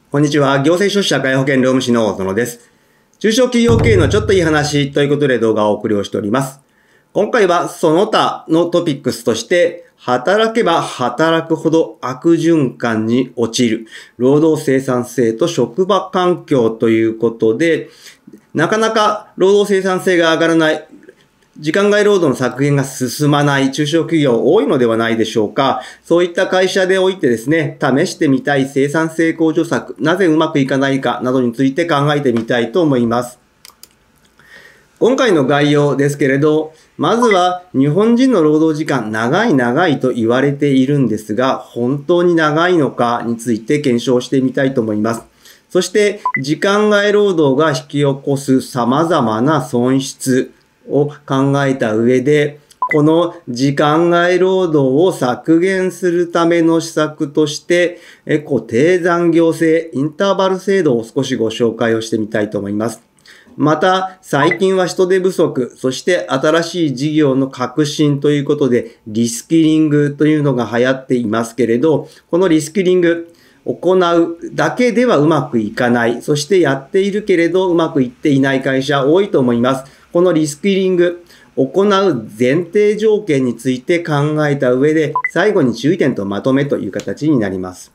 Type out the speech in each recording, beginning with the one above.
こんにちは。行政書士社会保険労務士の大園です。中小企業経営のちょっといい話ということで動画をお送りをしております。今回はその他のトピックスとして、働けば働くほど悪循環に陥る労働生産性と職場環境ということで、なかなか労働生産性が上がらない、時間外労働の削減が進まない中小企業多いのではないでしょうか。そういった会社でおいてですね、試してみたい生産性向上策、なぜうまくいかないかなどについて考えてみたいと思います。今回の概要ですけれど、まずは日本人の労働時間長いと言われているんですが、本当に長いのかについて検証してみたいと思います。そして時間外労働が引き起こす様々な損失を考えた上で、この時間外労働を削減するための施策として、固定残業制、インターバル制度を少しご紹介をしてみたいと思います。また、最近は人手不足、そして新しい事業の革新ということで、リスキリングというのが流行っていますけれど、このリスキリング、行うだけではうまくいかない。そしてやっているけれどうまくいっていない会社多いと思います。このリスキリング、行う前提条件について考えた上で、最後に注意点とまとめという形になります。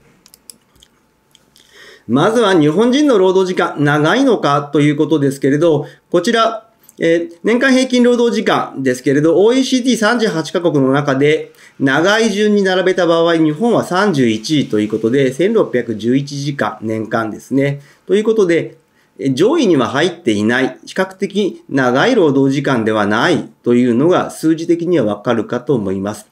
まずは日本人の労働時間長いのかということですけれど、こちら、年間平均労働時間ですけれど、OECD38 カ国の中で長い順に並べた場合、日本は31位ということで、1611時間年間ですね。ということで、上位には入っていない、比較的長い労働時間ではないというのが数字的にはわかるかと思います。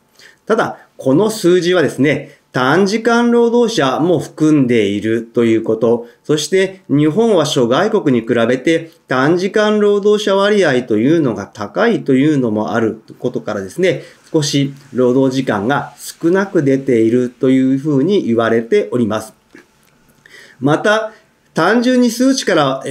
ただ、この数字はですね、短時間労働者も含んでいるということ、そして日本は諸外国に比べて短時間労働者割合というのが高いというのもあることからですね、少し労働時間が少なく出ているというふうに言われております。また、単純に数値から、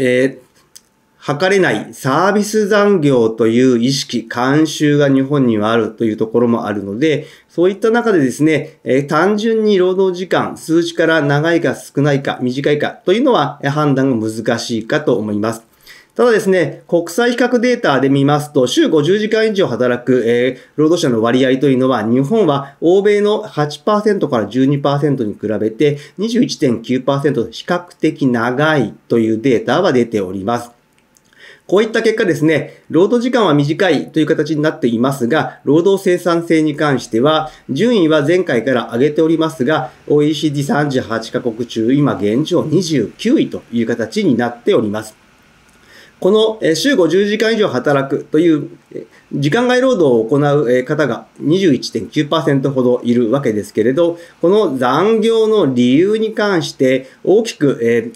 測れないサービス残業という意識、慣習が日本にはあるというところもあるので、そういった中でですね、単純に労働時間、数値から長いか少ないか短いかというのは判断が難しいかと思います。ただですね、国際比較データで見ますと、週50時間以上働く、労働者の割合というのは、日本は欧米の 8% から 12% に比べて 21.9% 比較的長いというデータは出ております。こういった結果ですね、労働時間は短いという形になっていますが、労働生産性に関しては、順位は前回から上げておりますが、OECD38 カ国中、今現状29位という形になっております。この週50時間以上働くという時間外労働を行う方が 21.9% ほどいるわけですけれど、この残業の理由に関して大きく、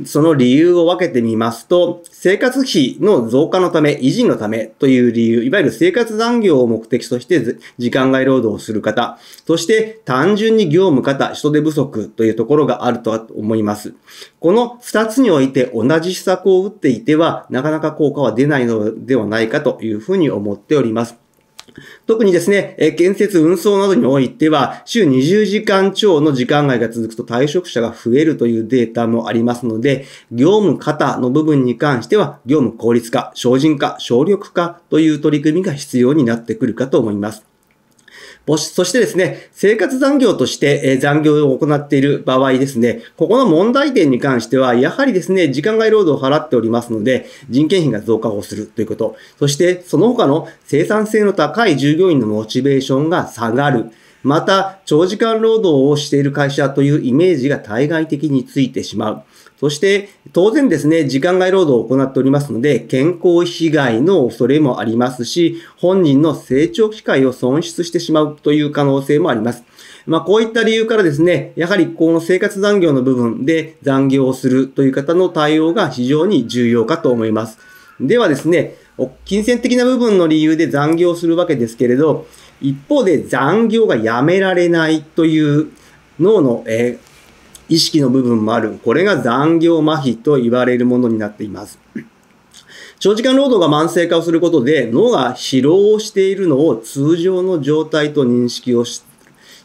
その理由を分けてみますと、生活費の増加のため、維持のためという理由、いわゆる生活残業を目的として時間外労働をする方、そして単純に業務過多、人手不足というところがあると思います。この2つにおいて同じ施策を打っていては、なかなか効果は出ないのではないかというふうに思っております。特にですね、建設運送などにおいては、週20時間超の時間外が続くと退職者が増えるというデータもありますので、業務過多の部分に関しては、業務効率化、省人化、省力化という取り組みが必要になってくるかと思います。そしてですね、生活残業として残業を行っている場合ですね、ここの問題点に関しては、やはりですね、時間外労働を払っておりますので、人件費が増加をするということ、そしてその他の生産性の高い従業員のモチベーションが下がる。また、長時間労働をしている会社というイメージが対外的についてしまう。そして、当然ですね、時間外労働を行っておりますので、健康被害の恐れもありますし、本人の成長機会を損失してしまうという可能性もあります。こういった理由からですね、やはりこの生活残業の部分で残業をするという方の対応が非常に重要かと思います。ではですね、金銭的な部分の理由で残業をするわけですけれど、一方で残業がやめられないという脳の、意識の部分もある。これが残業麻痺と言われるものになっています。長時間労働が慢性化をすることで脳が疲労をしているのを通常の状態と認識をし、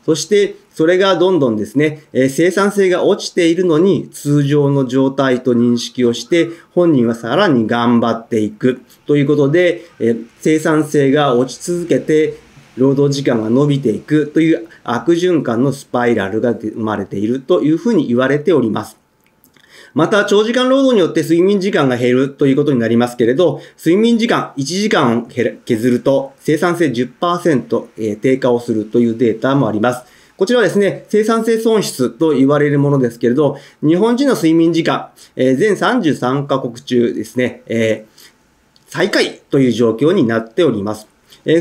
そしてそれがどんどんですね、生産性が落ちているのに通常の状態と認識をして、本人はさらに頑張っていくということで、生産性が落ち続けて、労働時間が伸びていくという悪循環のスパイラルが生まれているというふうに言われております。また、長時間労働によって睡眠時間が減るということになりますけれど、睡眠時間1時間を削ると生産性 10% 低下をするというデータもあります。こちらはですね、生産性損失と言われるものですけれど、日本人の睡眠時間、全33カ国中ですね、最下位という状況になっております。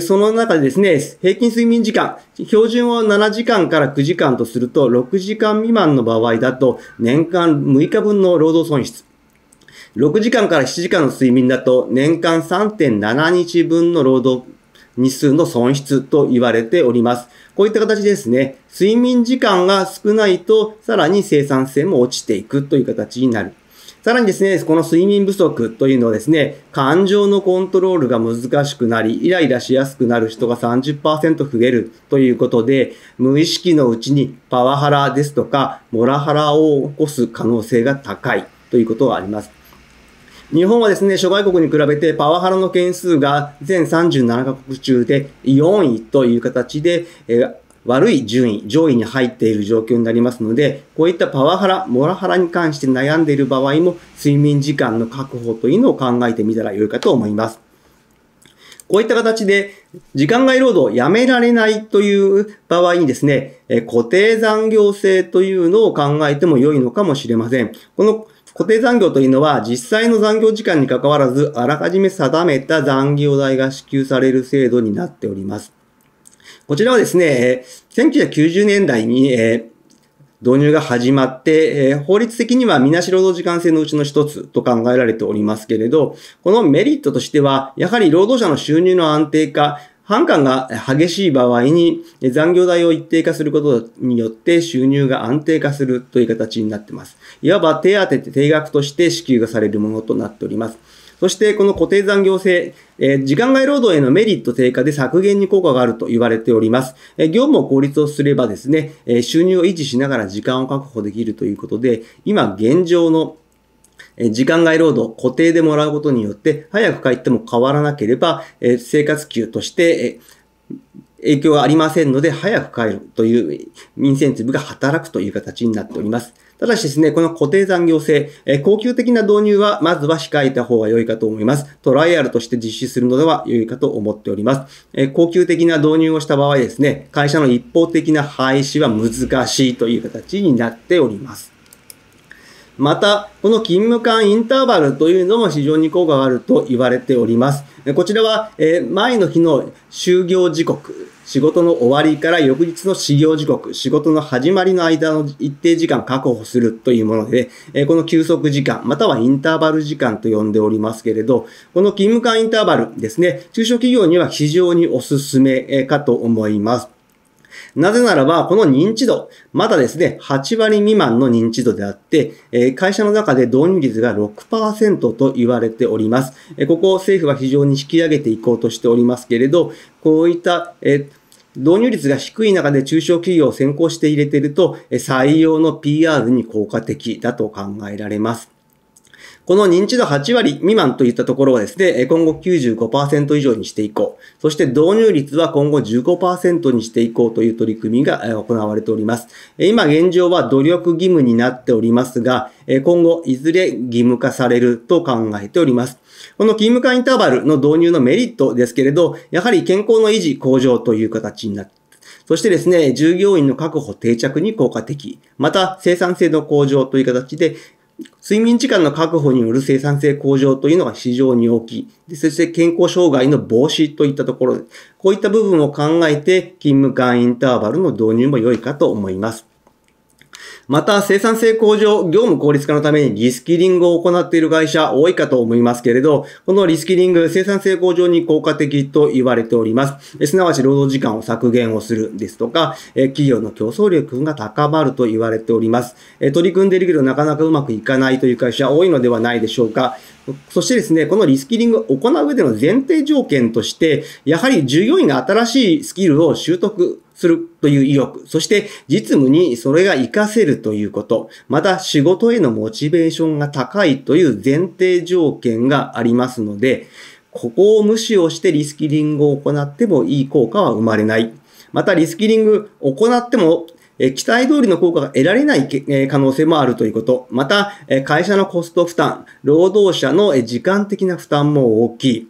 その中でですね、平均睡眠時間、標準を7時間から9時間とすると、6時間未満の場合だと、年間6日分の労働損失。6時間から7時間の睡眠だと、年間 3.7 日分の労働日数の損失と言われております。こういった形でですね、睡眠時間が少ないと、さらに生産性も落ちていくという形になる。さらにですね、この睡眠不足というのはですね、感情のコントロールが難しくなり、イライラしやすくなる人が 30% 増えるということで、無意識のうちにパワハラですとか、モラハラを起こす可能性が高いということがあります。日本はですね、諸外国に比べてパワハラの件数が全37カ国中で4位という形で、悪い順位、上位に入っている状況になりますので、こういったパワハラ、モラハラに関して悩んでいる場合も、睡眠時間の確保というのを考えてみたらよいかと思います。こういった形で、時間外労働をやめられないという場合にですね、固定残業制というのを考えても良いのかもしれません。この固定残業というのは、実際の残業時間に関わらず、あらかじめ定めた残業代が支給される制度になっております。こちらはですね、1990年代に導入が始まって、法律的にはみなし労働時間制のうちの一つと考えられておりますけれど、このメリットとしては、やはり労働者の収入の安定化、反感が激しい場合に残業代を一定化することによって収入が安定化するという形になっています。いわば手当定額として支給がされるものとなっております。そしてこの固定残業制、時間外労働へのメリット低下で削減に効果があると言われております。業務を効率をすればですね、収入を維持しながら時間を確保できるということで、今現状の時間外労働、固定でもらうことによって、早く帰っても変わらなければ、生活給として、影響がありませんので、早く帰るというインセンティブが働くという形になっております。ただしですね、この固定残業制、恒久的な導入はまずは控えた方が良いかと思います。トライアルとして実施するのでは良いかと思っております。恒久的な導入をした場合ですね、会社の一方的な廃止は難しいという形になっております。また、この勤務間インターバルというのも非常に効果があると言われております。こちらは、前の日の就業時刻、仕事の終わりから翌日の始業時刻、仕事の始まりの間の一定時間確保するというもので、この休息時間、またはインターバル時間と呼んでおりますけれど、この勤務間インターバルですね、中小企業には非常におすすめかと思います。なぜならば、この認知度、まだですね、8割未満の認知度であって、会社の中で導入率が 6% と言われております。ここを政府は非常に引き上げていこうとしておりますけれど、こういった、導入率が低い中で中小企業を先行して入れていると、採用の PR に効果的だと考えられます。この認知度8割未満といったところはですね、今後 95% 以上にしていこう。そして導入率は今後 15% にしていこうという取り組みが行われております。今現状は努力義務になっておりますが、今後いずれ義務化されると考えております。この勤務間インターバルの導入のメリットですけれど、やはり健康の維持向上という形になって、そしてですね、従業員の確保定着に効果的。また生産性の向上という形で、睡眠時間の確保による生産性向上というのが非常に大きい。そして健康障害の防止といったところで、こういった部分を考えて勤務間インターバルの導入も良いかと思います。また、生産性向上、業務効率化のためにリスキリングを行っている会社多いかと思いますけれど、このリスキリング、生産性向上に効果的と言われております。すなわち労働時間を削減をするですとか、企業の競争力が高まると言われております。取り組んでいるけどなかなかうまくいかないという会社多いのではないでしょうか。そしてですね、このリスキリングを行う上での前提条件として、やはり従業員が新しいスキルを習得するという意欲、そして実務にそれが活かせるということ、また仕事へのモチベーションが高いという前提条件がありますので、ここを無視をしてリスキリングを行ってもいい効果は生まれない。またリスキリングを行っても期待通りの効果が得られない可能性もあるということ。また、会社のコスト負担、労働者の時間的な負担も大きい。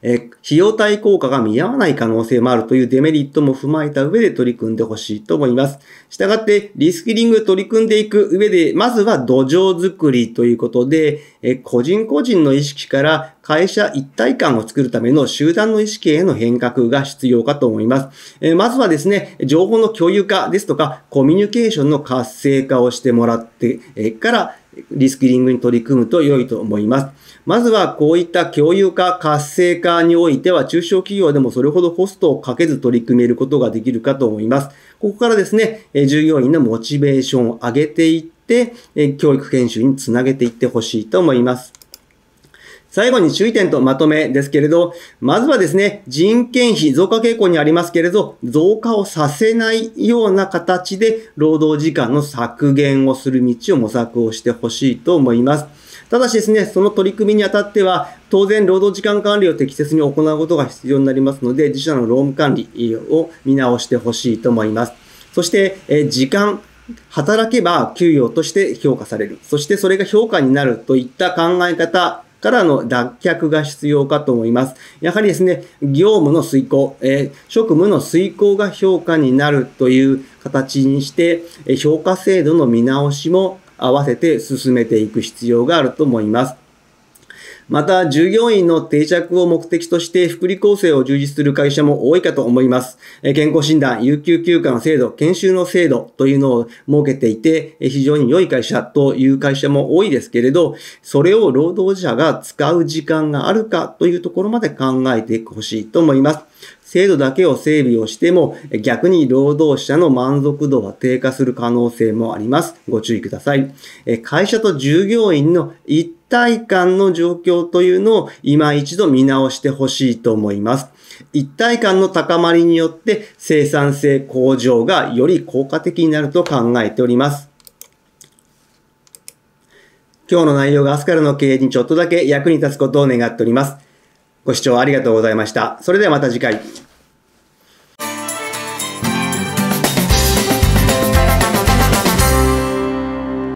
費用対効果が見合わない可能性もあるというデメリットも踏まえた上で取り組んでほしいと思います。したがって、リスキリング取り組んでいく上で、まずは土壌作りということで、個人個人の意識から会社一体感を作るための集団の意識への変革が必要かと思います。まずはですね、情報の共有化ですとか、コミュニケーションの活性化をしてもらってから、リスキリングに取り組むと良いと思います。まずはこういった共有化、活性化においては中小企業でもそれほどコストをかけず取り組めることができるかと思います。ここからですね、従業員のモチベーションを上げていって、教育研修につなげていってほしいと思います。最後に注意点とまとめですけれど、まずはですね、人件費増加傾向にありますけれど、増加をさせないような形で労働時間の削減をする道を模索をしてほしいと思います。ただしですね、その取り組みにあたっては、当然労働時間管理を適切に行うことが必要になりますので、自社の労務管理を見直してほしいと思います。そして、働けば給与として評価される。そしてそれが評価になるといった考え方からの脱却が必要かと思います。やはりですね、業務の遂行、職務の遂行が評価になるという形にして、評価制度の見直しも合わせて進めていく必要があると思います。また、従業員の定着を目的として福利厚生を充実する会社も多いかと思います。健康診断、有給休暇の制度、研修の制度というのを設けていて、非常に良い会社という会社も多いですけれど、それを労働者が使う時間があるかというところまで考えてほしいと思います。制度だけを整備をしても、逆に労働者の満足度は低下する可能性もあります。ご注意ください。会社と従業員の一体感の状況というのを今一度見直してほしいと思います。一体感の高まりによって生産性向上がより効果的になると考えております。今日の内容が明日からの経営にちょっとだけ役に立つことを願っております。ご視聴ありがとうございました。それではまた次回。